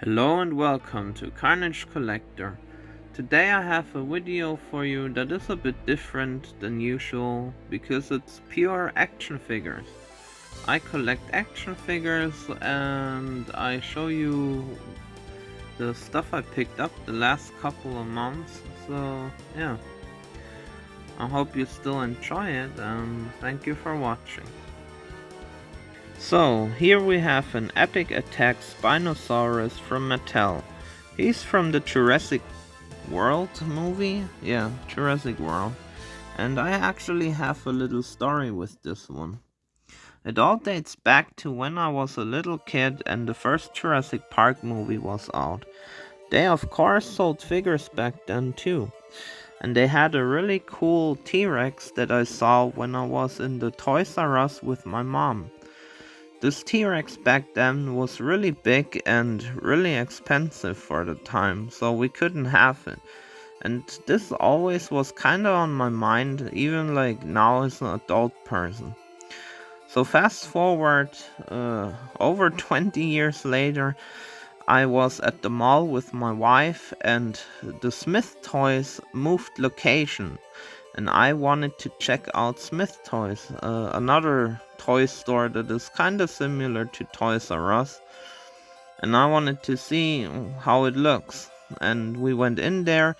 Hello and welcome to Carnage Collector. Today I have a video for you that is a bit different than usual because it's pure action figures. I collect action figures and I show you the stuff I picked up the last couple of months. So yeah, I hope you still enjoy it and thank you for watching. So, here we have an epic attack Spinosaurus from Mattel. He's from the Jurassic World movie? Yeah, Jurassic World. And I actually have a little story with this one. It all dates back to when I was a little kid and the first Jurassic Park movie was out. They of course sold figures back then too. And they had a really cool T-Rex that I saw when I was in the Toys R Us with my mom. This T-Rex back then was really big and really expensive for the time, so we couldn't have it. And this always was kinda on my mind, even like now as an adult person. So fast forward, over 20 years later, I was at the mall with my wife and the Smith Toys moved location. And I wanted to check out Smith Toys, another toy store that is kinda similar to Toys R Us. And I wanted to see how it looks. And we went in there,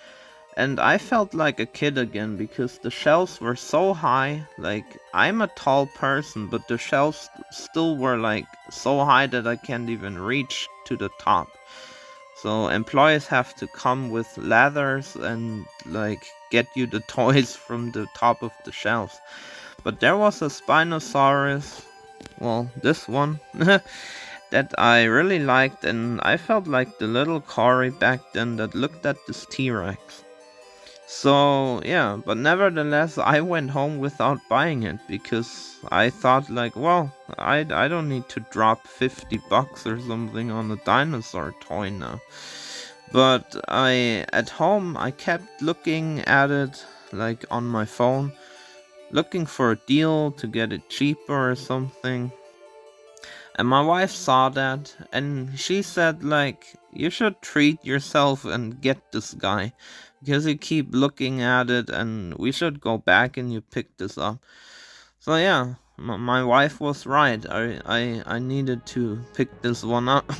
and I felt like a kid again because the shelves were so high. Like, I'm a tall person, but the shelves still were like so high that I can't even reach to the top. So employees have to come with ladders and like get you the toys from the top of the shelves. But there was a Spinosaurus, well, this one, that I really liked, and I felt like the little Cory back then that looked at this T-Rex. So yeah, but nevertheless I went home without buying it because I thought like, well, I don't need to drop 50 bucks or something on a dinosaur toy now. But at home I kept looking at it like on my phone, looking for a deal to get it cheaper or something. And my wife saw that and she said like, you should treat yourself and get this guy because you keep looking at it and we should go back and you pick this up. So yeah, my wife was right. I needed to pick this one up.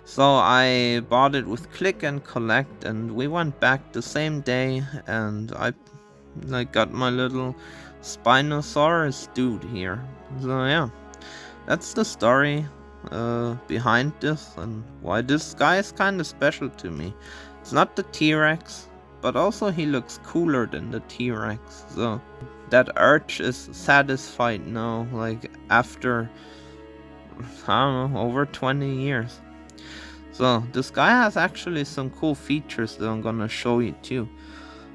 So I bought it with click and collect and we went back the same day and I like got my little Spinosaurus dude here. So yeah, that's the story behind this and why this guy is kind of special to me. It's not the T-Rex, but also he looks cooler than the T-Rex. So that urge is satisfied now, like after, I don't know, over 20 years. So this guy has actually some cool features that I'm gonna show you too.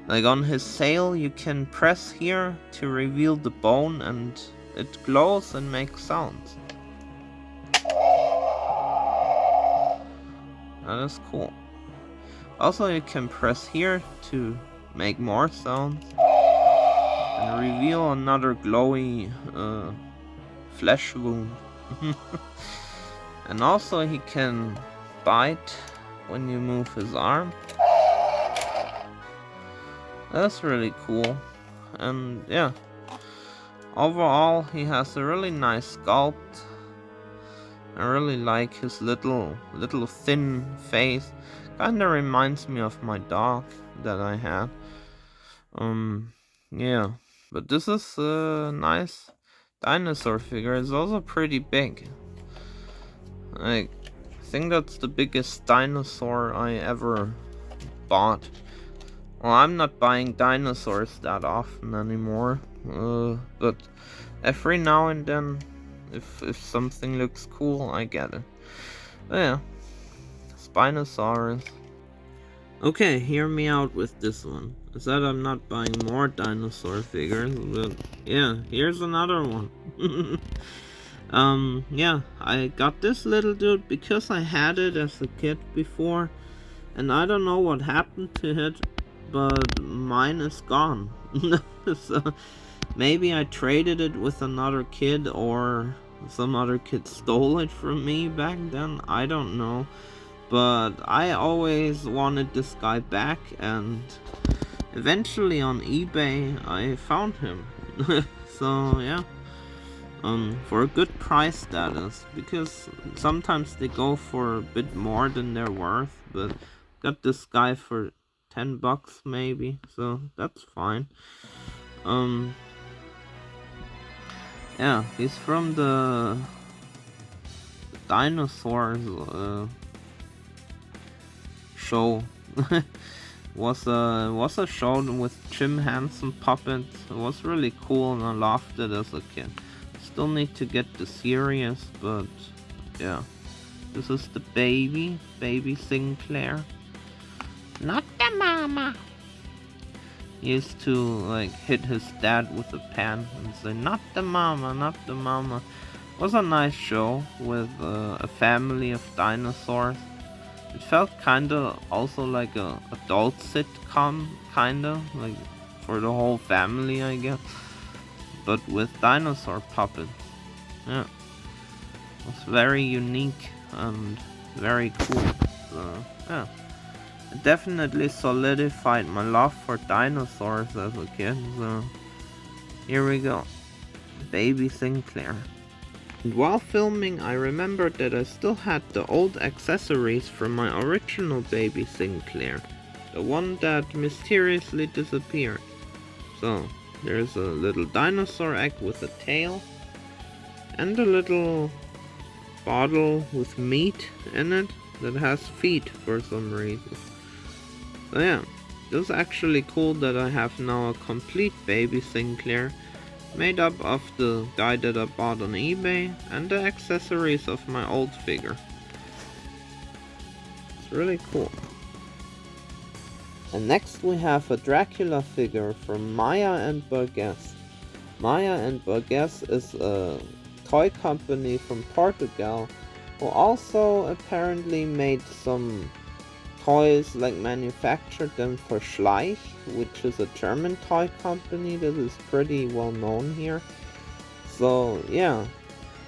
Like on his sail you can press here to reveal the bone and it glows and makes sounds. That is cool. Also you can press here to make more sounds and reveal another glowy flesh wound. And also he can bite when you move his arm. That's really cool. And yeah, overall he has a really nice sculpt. I really like his little thin face. Kinda reminds me of my dog that I had. Yeah. But this is a nice dinosaur figure. It's also pretty big. Like, I think that's the biggest dinosaur I ever bought. Well, I'm not buying dinosaurs that often anymore. But every now and then, if something looks cool, I get it. But yeah, Spinosaurus. Okay, hear me out with this one. I said I'm not buying more dinosaur figures, but yeah, here's another one. Yeah, I got this little dude because I had it as a kid before, and I don't know what happened to it, but mine is gone. So maybe I traded it with another kid or some other kid stole it from me back then, I don't know. but I always wanted this guy back, and eventually on eBay I found him. So yeah, for a good price that is, because sometimes they go for a bit more than they're worth, but got this guy for 10 bucks maybe, so that's fine. Yeah, he's from the dinosaurs show. Was a show with Jim Henson puppets. It was really cool and I loved it as a kid. Still need to get the series, but yeah. This is the baby Sinclair. Not the mama. He used to like hit his dad with a pen and say, "Not the mama, not the mama." It was a nice show with a family of dinosaurs. It felt kinda also like a adult sitcom, kinda like for the whole family, I guess, but with dinosaur puppets. Yeah, it was very unique and very cool. So yeah, it definitely solidified my love for dinosaurs as a kid. So here we go, baby Sinclair. And while filming, I remembered that I still had the old accessories from my original baby Sinclair, the one that mysteriously disappeared. So, there's a little dinosaur egg with a tail, and a little bottle with meat in it that has feet for some reason. So yeah, it was actually cool that I have now a complete baby Sinclair, made up of the guy that I bought on eBay and the accessories of my old figure. It's really cool. And next we have a Dracula figure from Maya and Burgess. Maya and Burgess is a toy company from Portugal who also apparently made some toys, like manufactured them for Schleich, which is a German toy company that is pretty well known here. So yeah,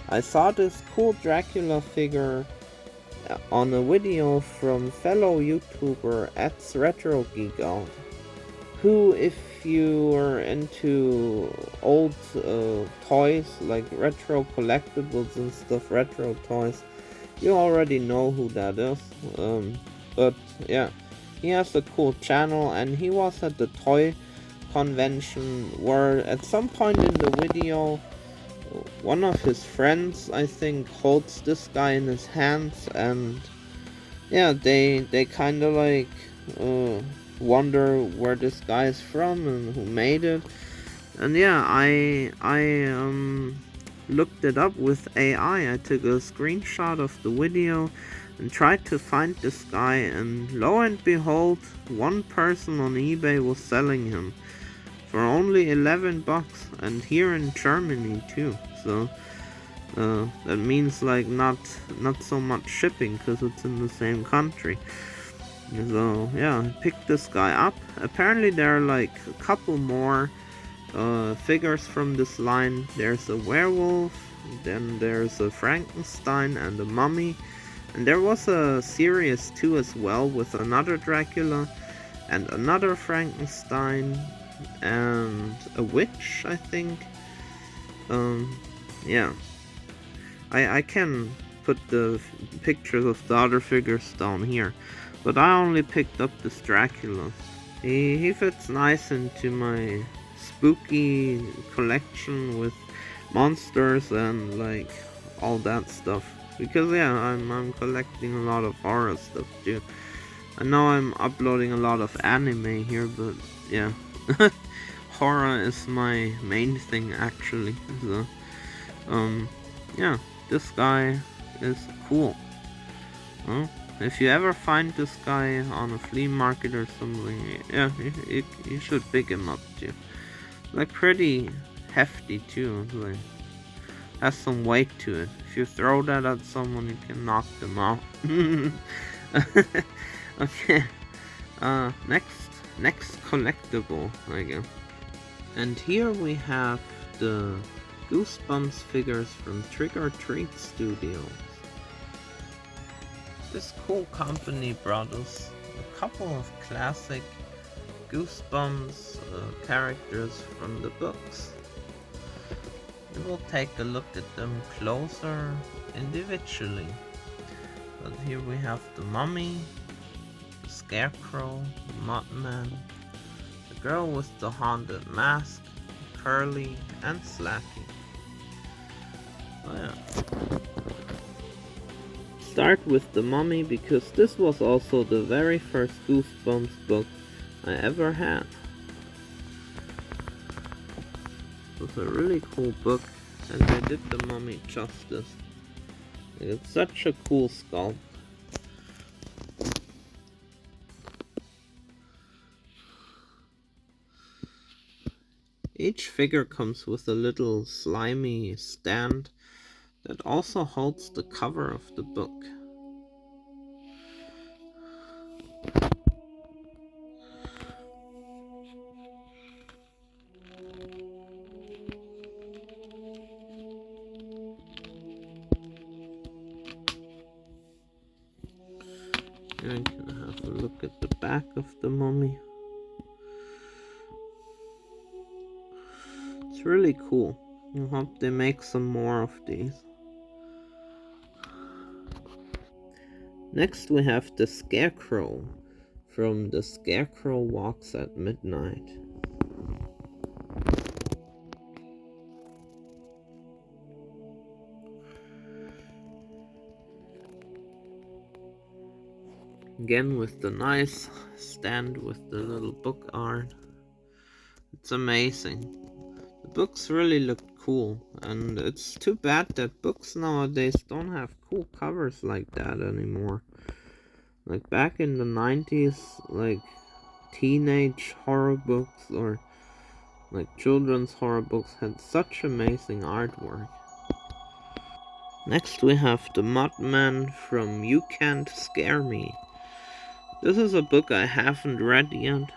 I saw this cool Dracula figure on a video from fellow YouTuber @RetroGeekOut, who, if you are into old toys like retro collectibles and stuff, retro toys, you already know who that is. But yeah, he has a cool channel, and he was at the toy convention where at some point in the video one of his friends, I think, holds this guy in his hands, and yeah, they kind of like wonder where this guy is from and who made it. And yeah, I looked it up with AI. I took a screenshot of the video and tried to find this guy, and lo and behold, one person on eBay was selling him for only 11 bucks, and here in Germany too. So that means like not so much shipping because it's in the same country. So yeah, I picked this guy up. Apparently there are like a couple more figures from this line. There's a werewolf, then there's a Frankenstein and a mummy. And there was a series 2 as well with another Dracula and another Frankenstein and a witch, I think. Yeah. I can put the pictures of the other figures down here, but I only picked up this Dracula. He fits nice into my spooky collection with monsters and like all that stuff. Because yeah, I'm collecting a lot of horror stuff too. I know I'm uploading a lot of anime here, but yeah, horror is my main thing actually. So yeah, this guy is cool. If you ever find this guy on a flea market or something, yeah, you should pick him up too. Like pretty hefty too. Like has some weight to it. If you throw that at someone, you can knock them out. Okay. Next collectible, I guess. And here we have the Goosebumps figures from Trick or Treat Studios. This cool company brought us a couple of classic Goosebumps characters from the books. We will take a look at them closer individually. But here we have the Mummy, the Scarecrow, the Mudman, the girl with the haunted mask, Curly, and Slacky. So yeah. Start with the Mummy because this was also the very first Goosebumps book I ever had. It was a really cool book and they did the Mummy justice. It's such a cool sculpt. Each figure comes with a little slimy stand that also holds the cover of the book. Here I can have a look at the back of the Mummy. It's really cool. I hope they make some more of these. Next we have the Scarecrow from The Scarecrow Walks at Midnight. Again with the nice stand with the little book art. It's amazing. The books really look cool, and it's too bad that books nowadays don't have cool covers like that anymore. Like back in the 90s, like teenage horror books or like children's horror books had such amazing artwork. Next we have The Mudman from You Can't Scare Me. This is a book I haven't read yet.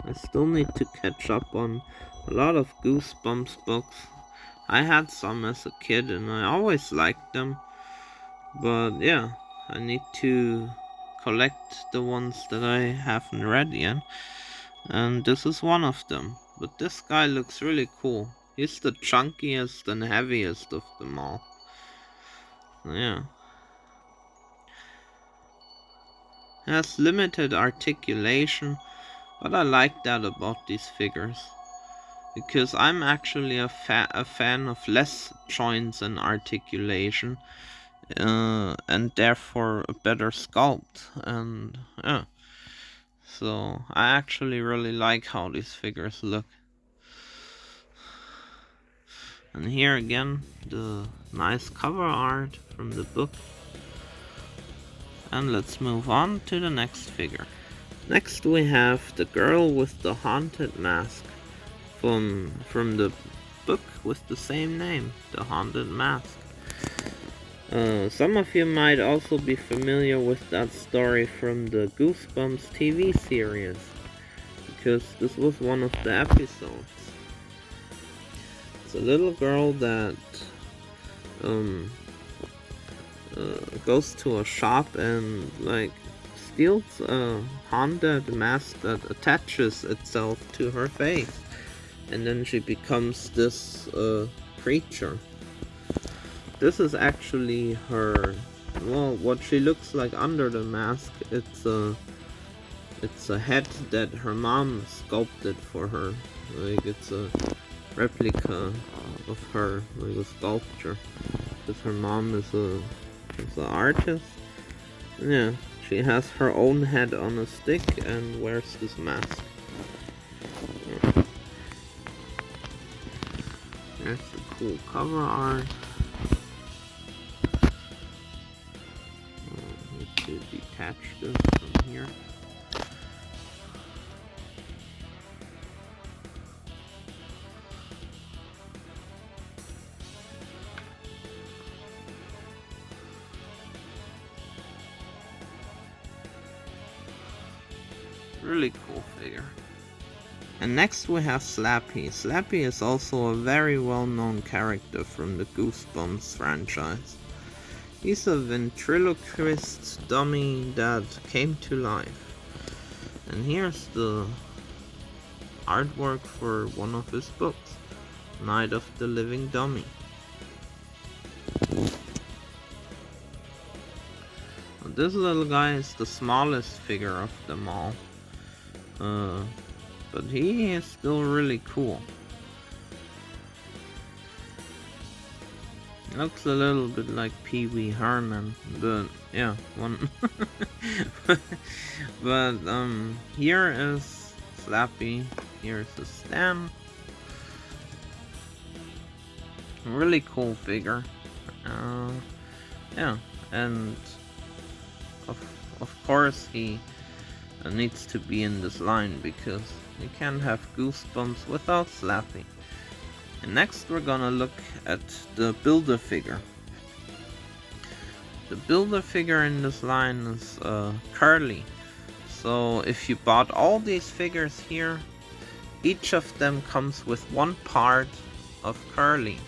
I still need to catch up on a lot of Goosebumps books. I had some as a kid and I always liked them. But yeah, I need to collect the ones that I haven't read yet. And this is one of them. But this guy looks really cool. He's the chunkiest and heaviest of them all. Yeah. Has limited articulation, but I like that about these figures. Because I'm actually a fan of less joints and articulation. And therefore a better sculpt. And yeah. So I actually really like how these figures look. And here again, the nice cover art from the book. And let's move on to the next figure. Next we have the girl with the haunted mask from the book with the same name, The Haunted Mask. Some of you might also be familiar with that story from the Goosebumps TV series, because this was one of the episodes. It's a little girl that goes to a shop and like steals a haunted mask that attaches itself to her face, and then she becomes this creature. This is actually her, well, what she looks like under the mask. It's a head that her mom sculpted for her. Like it's a replica of her, like a sculpture. Because her mom is an artist. Yeah, she has her own head on a stick and wears this mask. Yeah. There's the cool cover art. To detach this from here. Really cool figure. And next we have Slappy. Slappy is also a very well-known character from the Goosebumps franchise. He's a ventriloquist dummy that came to life. And here's the artwork for one of his books, Night of the Living Dummy. This little guy is the smallest figure of them all. But he is still really cool. Looks a little bit like Pee Wee Herman, but yeah, one. But here is Slappy. Here's the Stan. Really cool figure. Yeah, and of course he needs to be in this line because you can't have Goosebumps without Slappy. And next we're gonna look at the Build-A-Figure. The Build-A-Figure in this line is Curly. So if you bought all these figures here, each of them comes with one part of Curly,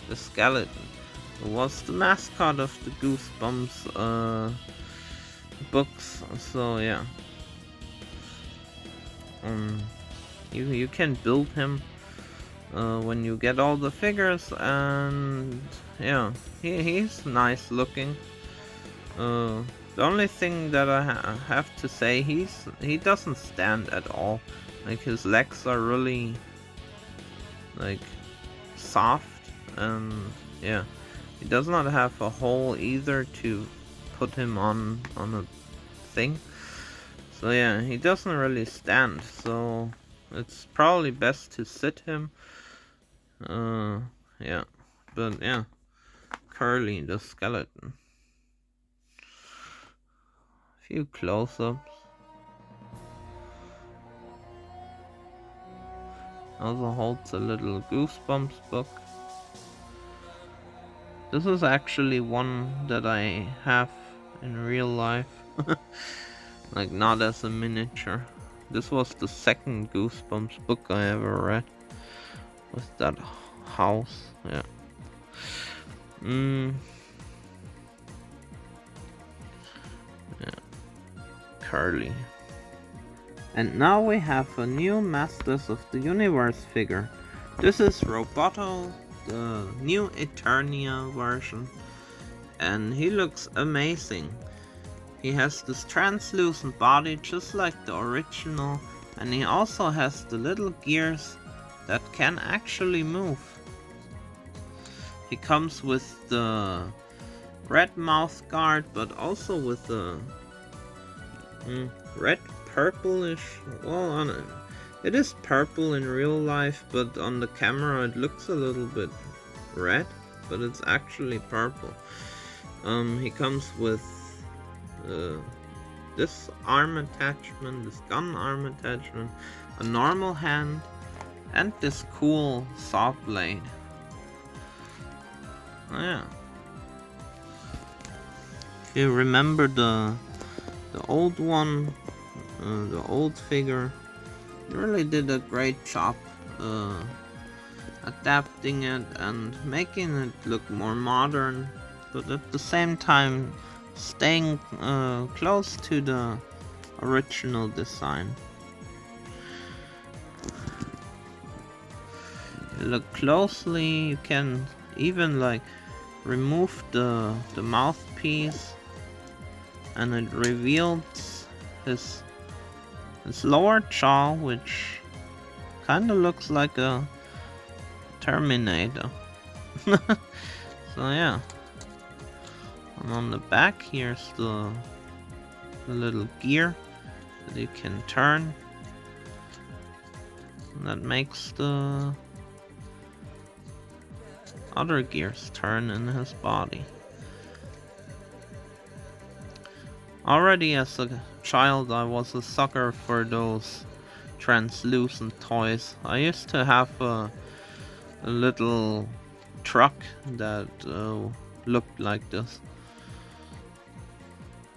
the skeleton, who was the mascot of the Goosebumps books. So yeah, you can build him when you get all the figures, and yeah, he's nice looking. The only thing that I have to say, he doesn't stand at all. Like his legs are really like soft, and yeah, he does not have a hole either to put him on a thing. So yeah, he doesn't really stand. So it's probably best to sit him. Yeah, but yeah, Curly the skeleton. Few close-ups. Also holds a little Goosebumps book. This is actually one that I have in real life. Like not as a miniature. This was the second Goosebumps book I ever read. With that house, yeah. Yeah. Curly. And now we have a new Masters of the Universe figure. This is Roboto, the new Eternia version. And he looks amazing. He has this translucent body just like the original, and he also has the little gears that can actually move. He comes with the red mouth guard, but also with the red purplish. Well, it is purple in real life, but on the camera it looks a little bit red, but it's actually purple. He comes with this arm attachment, this gun arm attachment, a normal hand, and this cool saw blade. Oh, yeah. If you remember the old one, the old figure, he really did a great job adapting it and making it look more modern, but at the same time staying close to the original design. If you look closely, you can even like remove the mouthpiece, and it reveals his lower jaw, which kind of looks like a Terminator. So yeah. And on the back here's the little gear that you can turn. And that makes the other gears turn in his body. Already as a child I was a sucker for those translucent toys. I used to have a little truck that looked like this.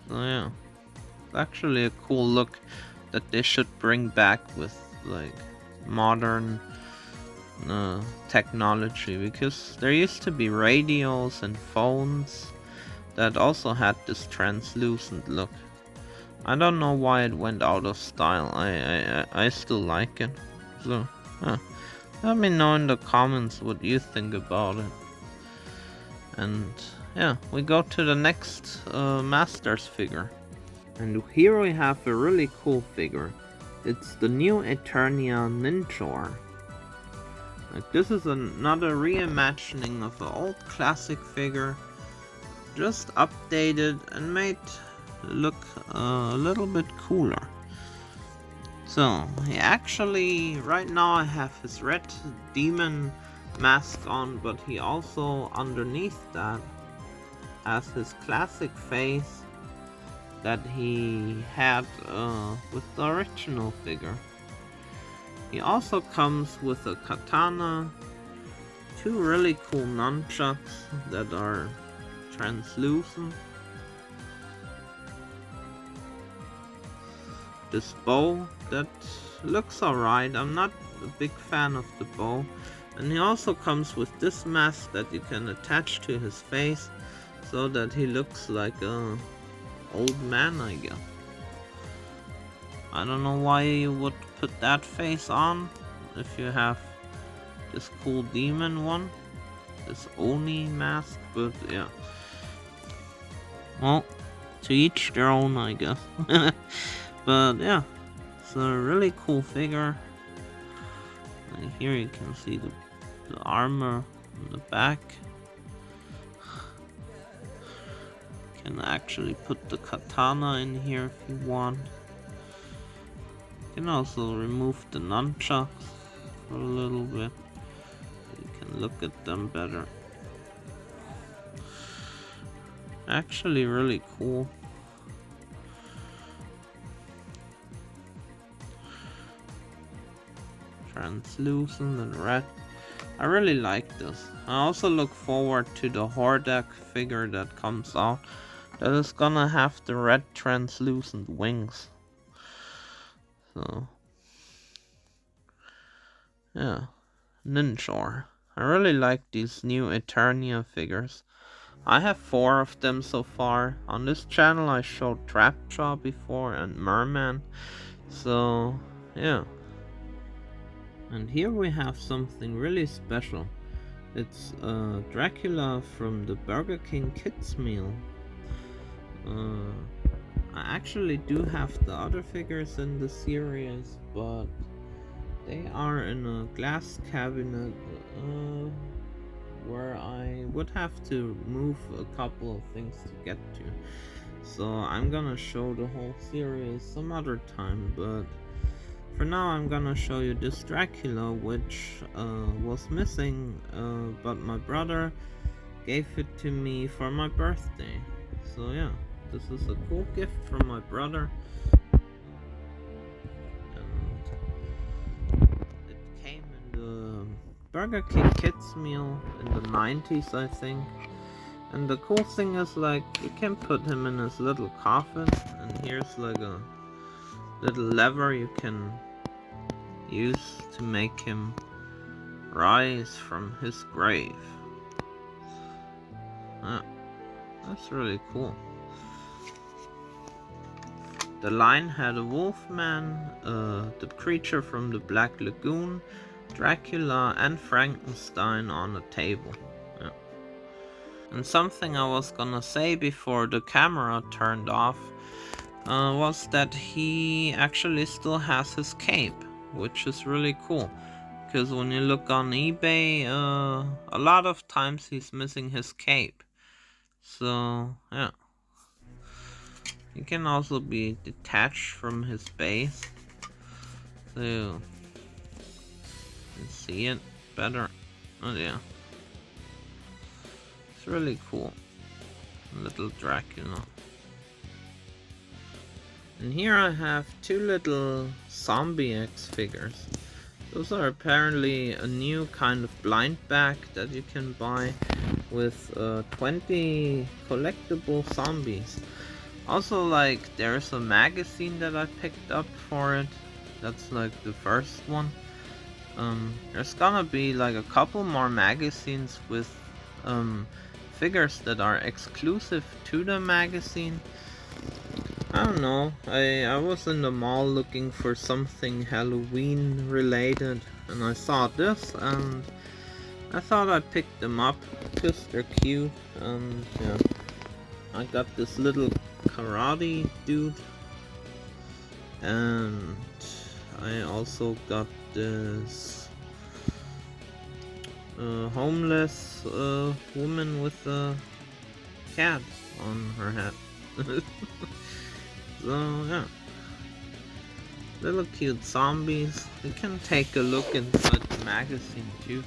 So yeah, it's actually a cool look that they should bring back with like modern technology, because there used to be radios and phones that also had this translucent look. I don't know why it went out of style. I still like it. So, let me know in the comments what you think about it. And yeah, we go to the next Masters figure. And here we have a really cool figure. It's the new Eternia Ninjor. Like, this is another reimagining of an old classic figure, just updated and made look a little bit cooler. So, he actually, right now I have his red demon mask on, but he also, underneath that, has his classic face that he had with the original figure. He also comes with a katana, two really cool nunchucks that are translucent, this bow that looks alright. I'm not a big fan of the bow. And he also comes with this mask that you can attach to his face so that he looks like a old man, I guess. I don't know why you would put that face on if you have this cool demon one, this Oni mask, but yeah. Well, to each their own, I guess. But yeah, it's a really cool figure. And here you can see the armor on the back. You can actually put the katana in here if you want. You can also remove the nunchucks for a little bit. You can look at them better. Actually really cool. Translucent and red. I really like this. I also look forward to the Hordak figure that comes out. That is gonna have the red translucent wings. So yeah, Ninjor. I really like these new Eternia figures. I have 4 of them so far. On this channel I showed Trapjaw before and Merman. So yeah. And here we have something really special. It's Dracula from the Burger King Kids meal. I actually do have the other figures in the series, but they are in a glass cabinet where I would have to move a couple of things to get to. So I'm gonna show the whole series some other time, but for now I'm gonna show you this Dracula, which was missing, but my brother gave it to me for my birthday. So yeah, this is a cool gift from my brother. It came in the Burger King Kids meal in the 90s, I think. And the cool thing is, like, you can put him in his little coffin, and here's like a little lever you can use to make him rise from his grave. That's really cool. The line had a wolfman, the creature from the Black Lagoon, Dracula, and Frankenstein on a table. Yeah. And something I was gonna say before the camera turned off was that he actually still has his cape, which is really cool. Because when you look on eBay, a lot of times he's missing his cape. So, yeah. He can also be detached from his base. So, you can see it better. Oh yeah. It's really cool. Little Dracula. And here I have 2 little Zombie X figures. Those are apparently a new kind of blind bag that you can buy with 20 collectible zombies. Also, like, there's a magazine that I picked up for it. That's like the first one. There's gonna be like a couple more magazines with figures that are exclusive to the magazine. I don't know. I was in the mall looking for something Halloween related, and I saw this, and I thought I'd pick them up because they're cute. And yeah, I got this little karate dude, and I also got this homeless woman with a cat on her head. So yeah, little cute zombies. You can take a look inside the magazine too.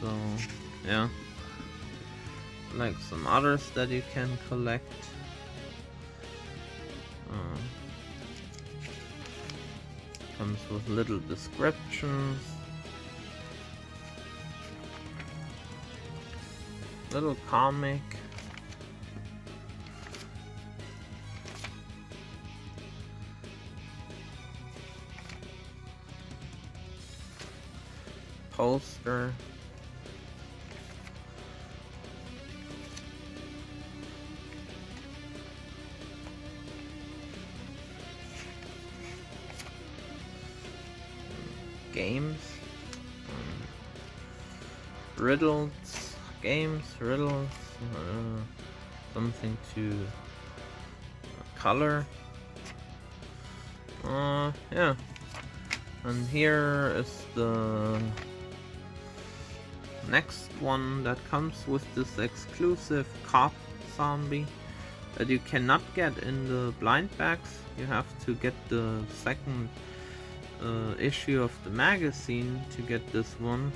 So yeah, like some others that you can collect. Uh, Comes with little descriptions, little comic. Poster. Games. Riddles. Games, riddles. Something to color. Yeah. And here is the next one that comes with this exclusive cop zombie that you cannot get in the blind bags. You have to get the second issue of the magazine to get this one.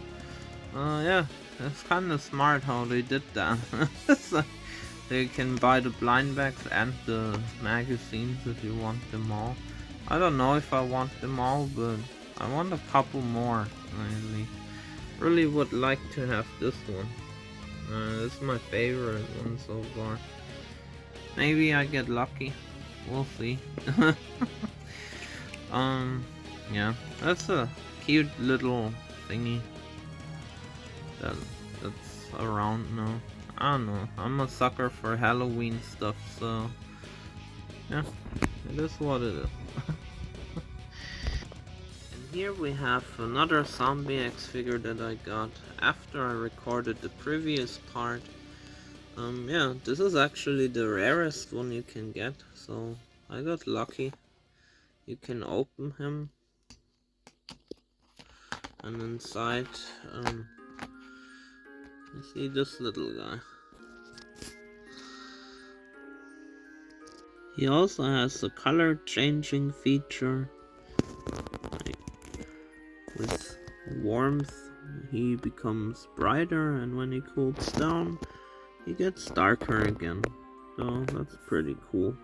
Yeah, it's kind of smart how they did that. So you can buy the blind bags and the magazines if you want them all. I don't know if I want them all, but I want a couple more. Really would like to have this one. This is my favorite one so far. Maybe I get lucky. We'll see. Yeah, that's a cute little thingy that's around now. I don't know. I'm a sucker for Halloween stuff, so yeah, it is what it is. And here we have another zombie X figure that I got after I recorded the previous part. Yeah, this is actually the rarest one you can get, so I got lucky. You can open him, and inside, you see this little guy. He also has a color changing feature. Like, with warmth, he becomes brighter, and when he cools down, he gets darker again. So that's pretty cool.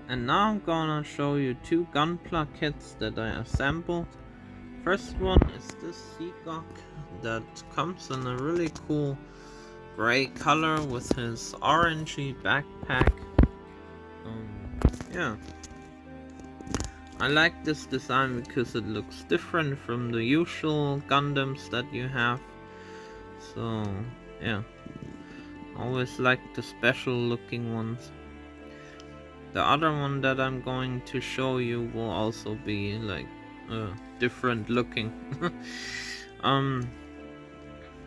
And now I'm gonna show you two gunpla kits that I assembled. First one is this Seagok that comes in a really cool gray color with his orangey backpack. Yeah, I like this design because it looks different from the usual Gundams that you have. So yeah, always like the special looking ones. The other one that I'm going to show you will also be like different looking.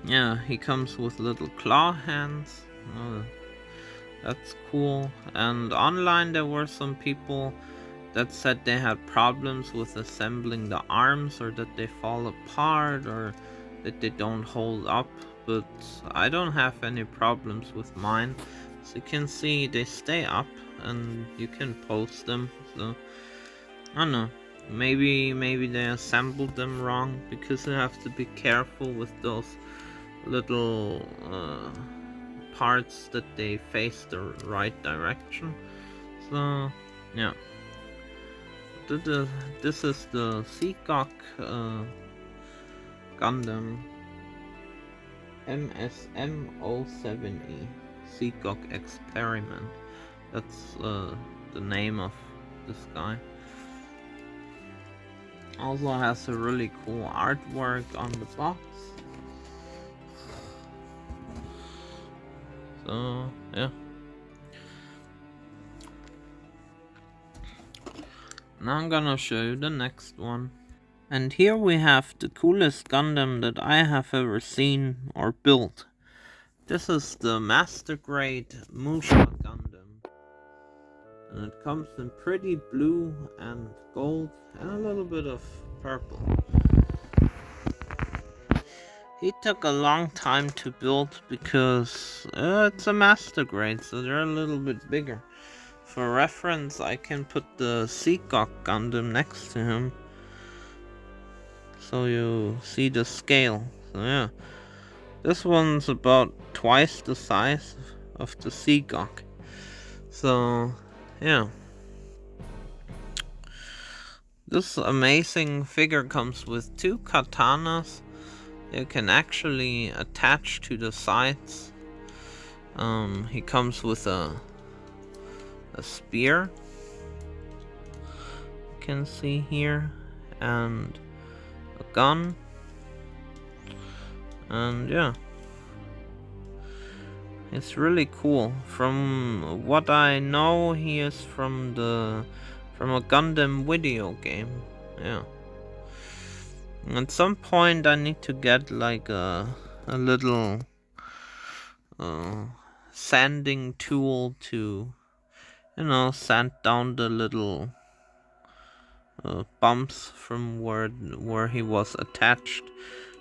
Yeah, he comes with little claw hands. That's cool. And online there were some people that said they had problems with assembling the arms, or that they fall apart, or that they don't hold up, but I don't have any problems with mine. So you can see they stay up and you can post them. So I don't know, maybe they assembled them wrong, because you have to be careful with those little parts that they face the right direction. So yeah, this is the Seagok Gundam MSM07E Seagok Experiment. That's the name of this guy. Also has a really cool artwork on the box. So yeah. Now I'm gonna show you the next one. And here we have the coolest Gundam that I have ever seen or built. This is the Master Grade Musha Gundam. And it comes in pretty blue and gold and a little bit of purple. He took a long time to build because it's a Master Grade, so they're a little bit bigger. For reference, I can put the Seacock Gundam next to him, so you see the scale. So yeah, this one's about twice the size of the Seacock. So yeah, this amazing figure comes with two katanas. You can actually attach to the sides. He comes with a spear, you can see here, and a gun, and yeah, it's really cool. From what I know, he is from a Gundam video game. Yeah. At some point I need to get like a little sanding tool to, you know, sand down the little bumps from where he was attached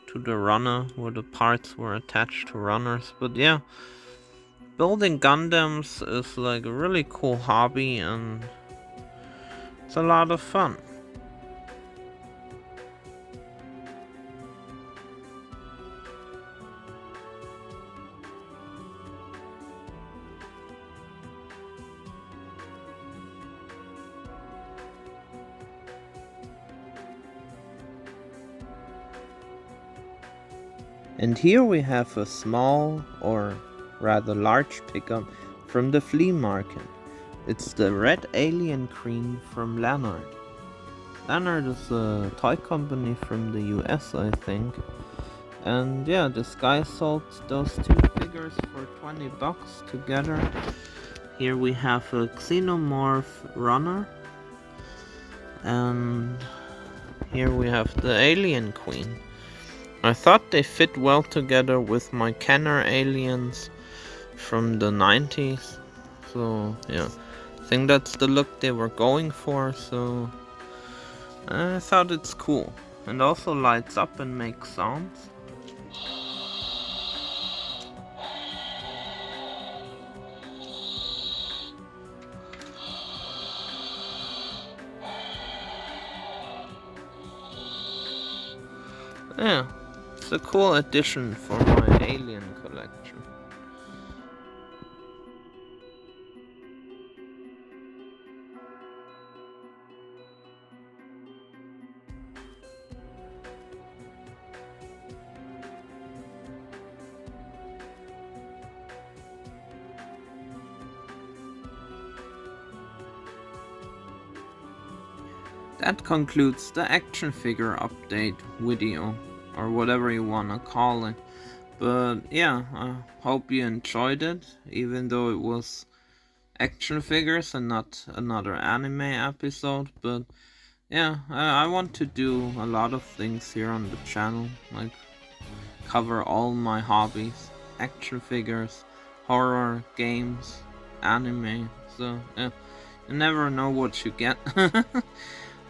to the runner, where the parts were attached to runners. But yeah, building Gundams is like a really cool hobby and it's a lot of fun. And here we have a small, or rather large pickup from the flea market. It's the Red Alien Queen from Leonard. Leonard is a toy company from the US, I think. And yeah, this guy sold those two figures for $20 together. Here we have a Xenomorph runner. And here we have the Alien Queen. I thought they fit well together with my Kenner aliens from the 90s. So yeah, I think that's the look they were going for, so I thought it's cool. And also lights up and makes sounds. Yeah, it's a cool addition for my alien collection. That concludes the action figure update video, or whatever you wanna call it. But yeah, I hope you enjoyed it, even though it was action figures and not another anime episode. But yeah, I want to do a lot of things here on the channel, like cover all my hobbies: action figures, horror, games, anime. So yeah, you never know what you get.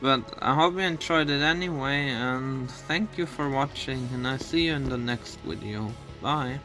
But I hope you enjoyed it anyway, and thank you for watching, and I'll see you in the next video. Bye.